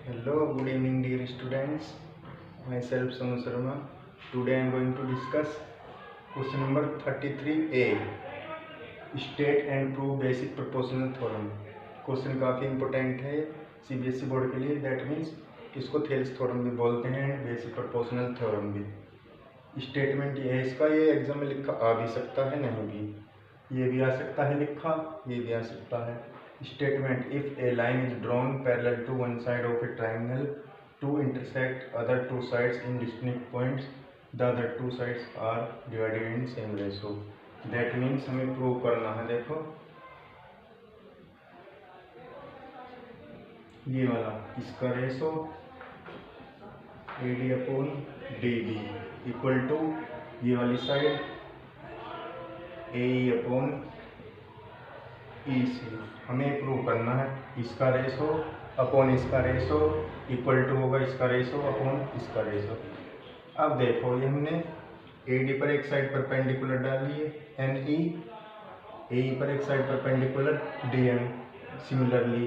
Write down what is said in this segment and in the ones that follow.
Hello, good evening, dear students. Myself Sonu Sharma. Today I am going to discuss question number 33A. State and prove basic proportional theorem. Question काफ़ी important है CBSE board के लिए. That means इसको Thales theorem भी बोलते हैं, basic proportional theorem भी. Statement ये है इसका, ये एग्जाम में लिखा आ भी सकता है, नहीं भी. ये भी आ सकता है लिखा, ये भी आ सकता है. Statement: if a line is drawn parallel to one side of a triangle to intersect other two sides in distinct points, the other two sides are divided in same ratio. That means हमें prove करना है. देखो ये वाला, इसका ratio AD upon DB equal to ये वाली side AE upon EC. हमें प्रूव करना है. इसका रेशो अपॉन इसका रेशो इक्वल टू होगा इसका रेशो अपॉन इसका रेशो. अब देखो ये हमने AD पर एक साइड परपेंडिकुलर डाल लिए NE, AE पर एक साइड परपेंडिकुलर DM. सिमिलरली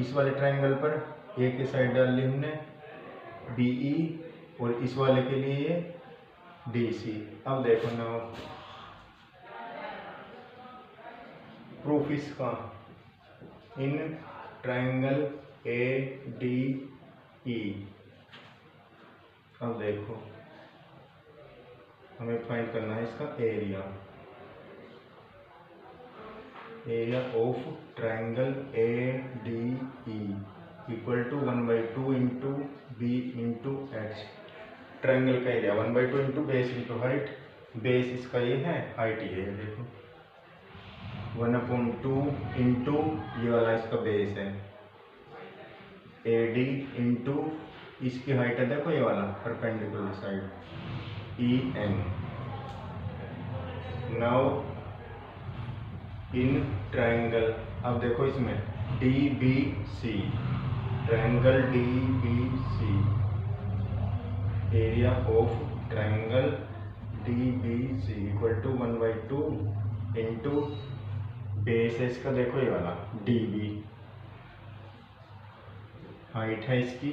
इस वाले ट्रायंगल पर A की साइड डाल ली हमने BE और इस वाले के लिए DC. अब देखो ना प्रूफ इसका, इन ट्रायंगल ADE. अब देखो हमें फाइंड करना है इसका area. Area of triangle ADE equal to 1/2 into B into H. Triangle का area 1/2 into base into height. Base इसका ये है, हाइट ये है. देखो 1/2 इंटू ये वाला इसका बेस है AD इंटू इसकी हाइट है. देखो ये वाला perpendicular side EN. Now in triangle, अब देखो इसमें DBC, triangle DBC, area of triangle DBC equal to 1/2 into base है इसका. देखो ये वाला DB, हाइट है इसकी.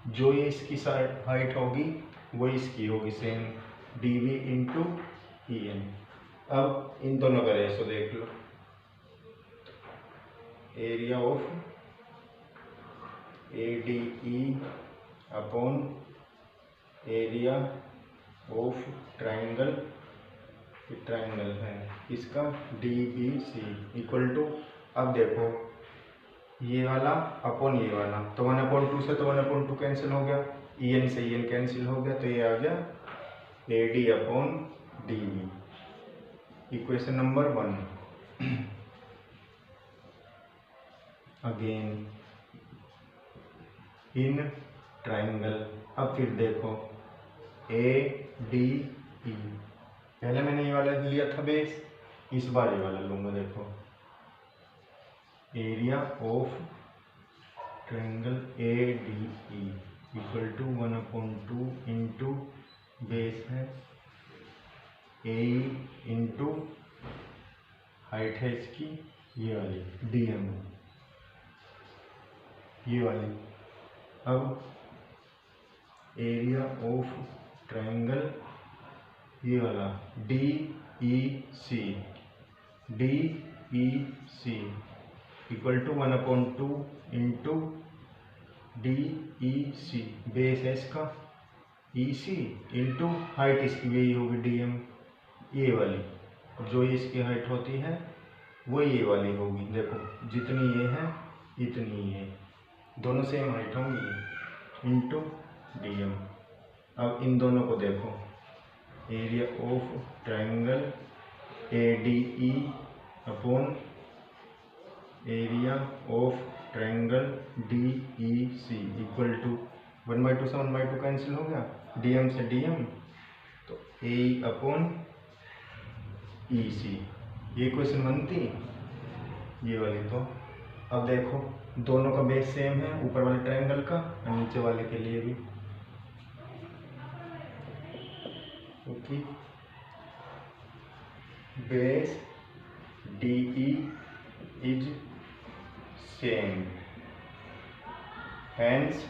जो ये इसकी हाइट होगी वो इसकी होगी सेम, DB इंटू EN. अब इन दोनों का रेशो देख लो. Area of ADE upon area of triangle, triangle है इसका DBC इक्वल टू. अब देखो ये वाला अपॉन ये वाला, तो 1/2 से तो 1/2 कैंसिल हो गया, EN से EN कैंसिल हो गया, तो ये आ गया AD upon DB. Equation number 1. Again in triangle. अब फिर देखो ADE, पहले मैंने ये वाला लिया था बेस, इस बार ये वाला लूंगा. देखो area of triangle ADE equal to 1/2 into base है AE इंटू हाइट है इसकी ये वाली DM, ये वाली. अब एरिया ऑफ ट्रायंगल ये वाला DEC equal to 1/2 into DEC, base है इसका EC इंटू हाइट इसकी यही होगी DM, ये वाली. जो इसकी हाइट होती है वो ये वाली होगी. देखो जितनी ये है इतनी ये, दोनों सेम हाइट होंगी इंटू DM. अब इन दोनों को देखो, area of triangle ADE upon area of triangle DEC equal to 1/2 से 1/2 कैंसिल हो गया, DM से DM, तो AE अपॉन EC. ये क्वेश्चन बनती ये वाली. तो अब देखो दोनों का बेस सेम है, ऊपर वाले ट्रायंगल का और नीचे वाले के लिए भी. Okay, base DE is same. Hence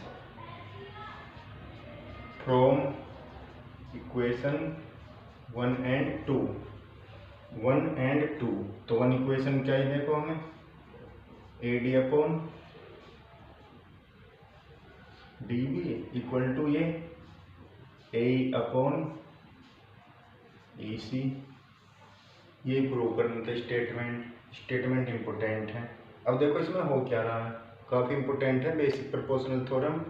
from equation 1 and 2, 1 and 2। तो 1 इक्वेशन क्या है देखो हमें, AD upon DB equal to ये AE अपॉन EC। ये प्रूव करने के स्टेटमेंट इम्पोर्टेंट है। अब देखो इसमें हो क्या रहा है, काफ़ी इम्पोर्टेंट है, बेसिक प्रोपोर्शनल थ्योरम,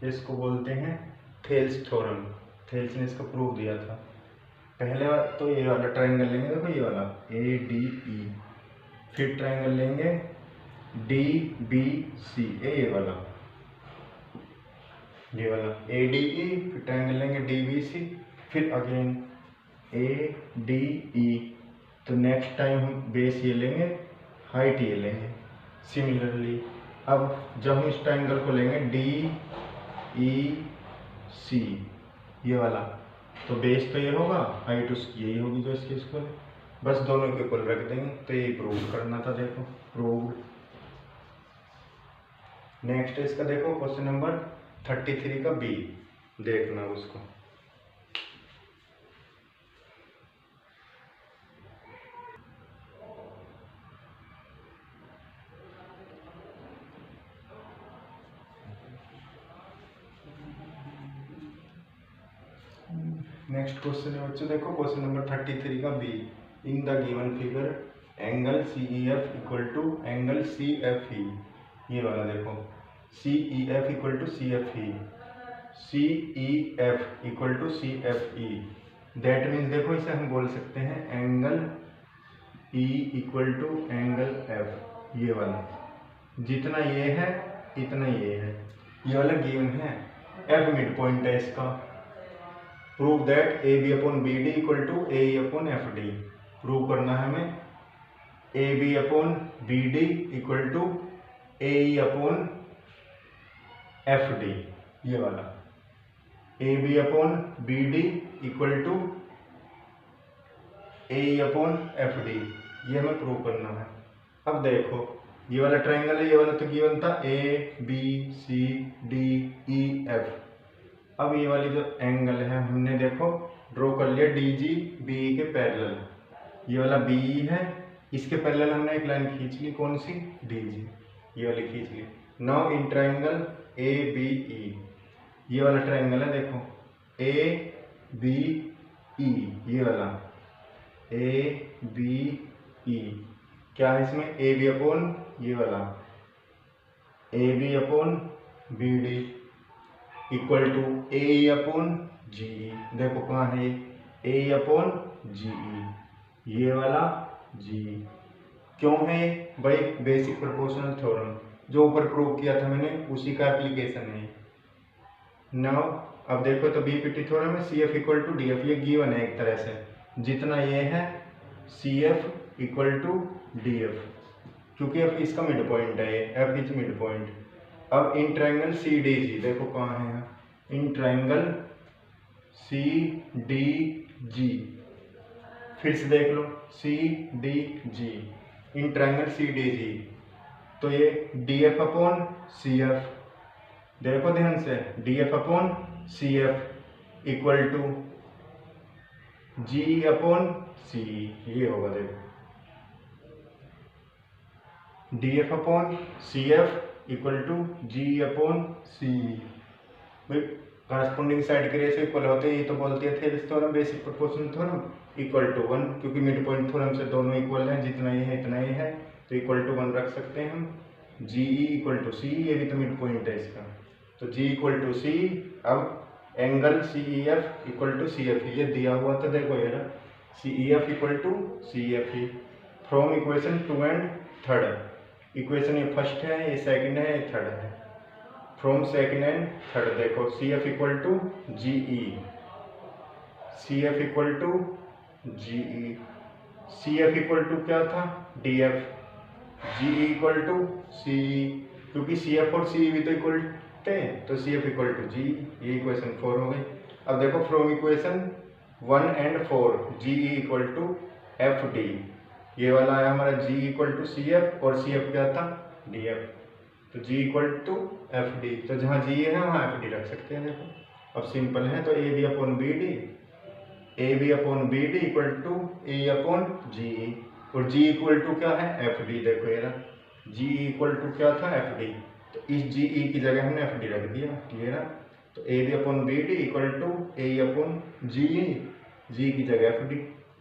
इसको बोलते हैं थेल्स थ्योरम। थेल्स ने इसका प्रूफ दिया था। पहले तो ये वाला ट्रायंगल लेंगे, देखो ये वाला ADE, फिर ट्रायंगल लेंगे DBC, ये वाला ADE, फिर ट्रायंगल लेंगे DBC, फिर अगेन ADE। तो नेक्स्ट टाइम हम बेस ये लेंगे, हाइट ये लेंगे। सिमिलरली अब जब हम इस ट्रायंगल को लेंगे DEC ये वाला, तो बेस तो ये होगा, हाइट उसकी यही होगी जो इसकी इक्वल है, बस दोनों के इक्वल रख देंगे। तो ये प्रूव करना था, देखो प्रूव। नेक्स्ट इसका देखो क्वेश्चन नंबर 33 का B, देखना उसको। नेक्स्ट क्वेश्चन है बच्चों, देखो क्वेश्चन नंबर 33 का B। In the given figure angle CEF equal to angle CFE, ये वाला देखो CEF equal to CFE, CEF equal to CFE। That means देखो इसे हम बोल सकते हैं angle E equal to angle F। ये वाला जितना ये है इतना ये है, ये वाला गिवन है। F मिड पॉइंट है इसका। Prove that AB upon BD equal to AE upon FD। Prove करना है हमें AB upon BD equal to AE upon FD, ये वाला AB upon BD equal to AE upon FD, ये हमें प्रूव करना है। अब देखो ये वाला ट्रायंगल है, ये वाला तो गिवन था ABCDEF। अब ये वाली जो एंगल है हमने देखो ड्रॉ कर लिया DG BE के पैरेलल। ये वाला BE है, इसके पैरेलल हमने एक लाइन खींच ली, कौन सी, DG, ये वाली खींच ली। नाउ इन ट्रायंगल ABE, ये वाला ट्रायंगल है देखो ABE, ये वाला ABE, क्या है इसमें AB अपॉन ये वाला AB upon BD equal to AE upon GE। देखो कहाँ है AE अपॉन GE, ये वाला GE। क्यों है भाई, बेसिक प्रोपोर्शनल थ्योरम जो ऊपर प्रूव किया था मैंने, उसी का एप्लीकेशन है। नाउ अब देखो तो BPT थ्योरम में CF इक्वल टू DF, ये गिवन है एक तरह से, जितना ये है CF इक्वल टू DF, क्योंकि F इसका मिड पॉइंट है, ये F इज मिड पॉइंट। अब इन ट्रायंगल CDG देखो कहाँ है, इन ट्रायंगल CDG, फिर से देख लो CDG, इन ट्रायंगल CDG, तो ये DF अपॉन CF, देखो ध्यान से DF upon CF equal to GE upon CE, ये होगा देखो DF upon CF equal to GE upon CE। भाई करस्पॉन्डिंग साइड के रेशियो इक्वल होते हैं, ये तो बोलते हैं Thales theorem, basic proportional theorem, equal to 1, क्योंकि मिड पॉइंट थ्योरम से दोनों इक्वल हैं, जितना ये है इतना ये है, तो इक्वल टू 1 रख सकते हैं हम। GE इक्वल टू CE, ये भी तो मिड पॉइंट है इसका, तो G इक्वल टू CE। अब angle CEF equal to CFE, ये दिया हुआ था देखो ये CEF equal to CFE from equation 2 and 3। Equation ये फर्स्ट है, ये सेकंड है, ये थर्ड है। फ्रॉम सेकंड एंड थर्ड देखो CF equal to GE, CF equal to GE, CF equal to क्या था DF, GE equal to CE, क्योंकि CF और CE भी तो इक्वल थे, तो CF इक्वल टू GE, ये इक्वेशन 4 हो गई। अब देखो from equation 1 and 4 GE equal to FD, ये वाला है हमारा G इक्वल टू CF और CF क्या था DF। तो G equal to F D, तो जहाँ G है वहाँ एफ डी रख सकते हैं। देखो अब सिंपल है, तो A B upon B D, A B upon B D equal to A upon G E, और G इक्वल टू क्या है एफ डी। देखो ये रहा G इक्वल टू क्या था एफ डी, तो इस जी ई की जगह हमने एफ डी रख दिया। क्लियर है, तो A B upon B D equal to A upon G E, G की जगह एफ डी,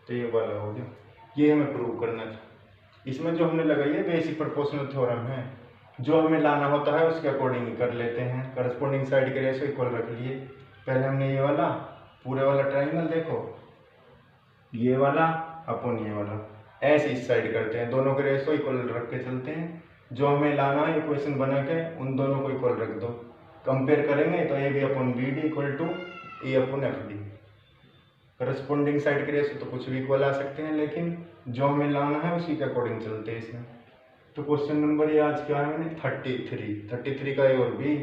तो ये वाला हो गया। ये हमें प्रूव करना था। इसमें जो हमने लगाई है बेसिक प्रोपोर्शनल थ्योरम है, जो हमें लाना होता है उसके अकॉर्डिंग कर लेते हैं। करस्पॉन्डिंग साइड के रेशो इक्वल रख लिए। पहले हमने ये वाला पूरे वाला ट्राइंगल, देखो ये वाला अपॉन ये वाला, ऐसे इस साइड करते हैं, दोनों के रेशो इक्वल रख के चलते हैं। जो हमें लाना है इक्वेशन बना के उन दोनों को इक्वल रख दो, कंपेयर करेंगे तो A B upon B D equal to A upon F D. Corresponding side के रेशो तो कुछ भी इक्वल आ सकते हैं, लेकिन जो हमें लाना है उसी के अकॉर्डिंग चलते हैं इसमें। तो क्वेश्चन नंबर ये आज क्या है मैंने 33 का ए और बी।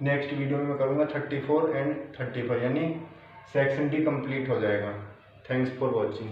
नेक्स्ट वीडियो में मैं करूँगा 34 एंड 35, यानी सेक्शन डी कंप्लीट हो जाएगा। Thanks for watching.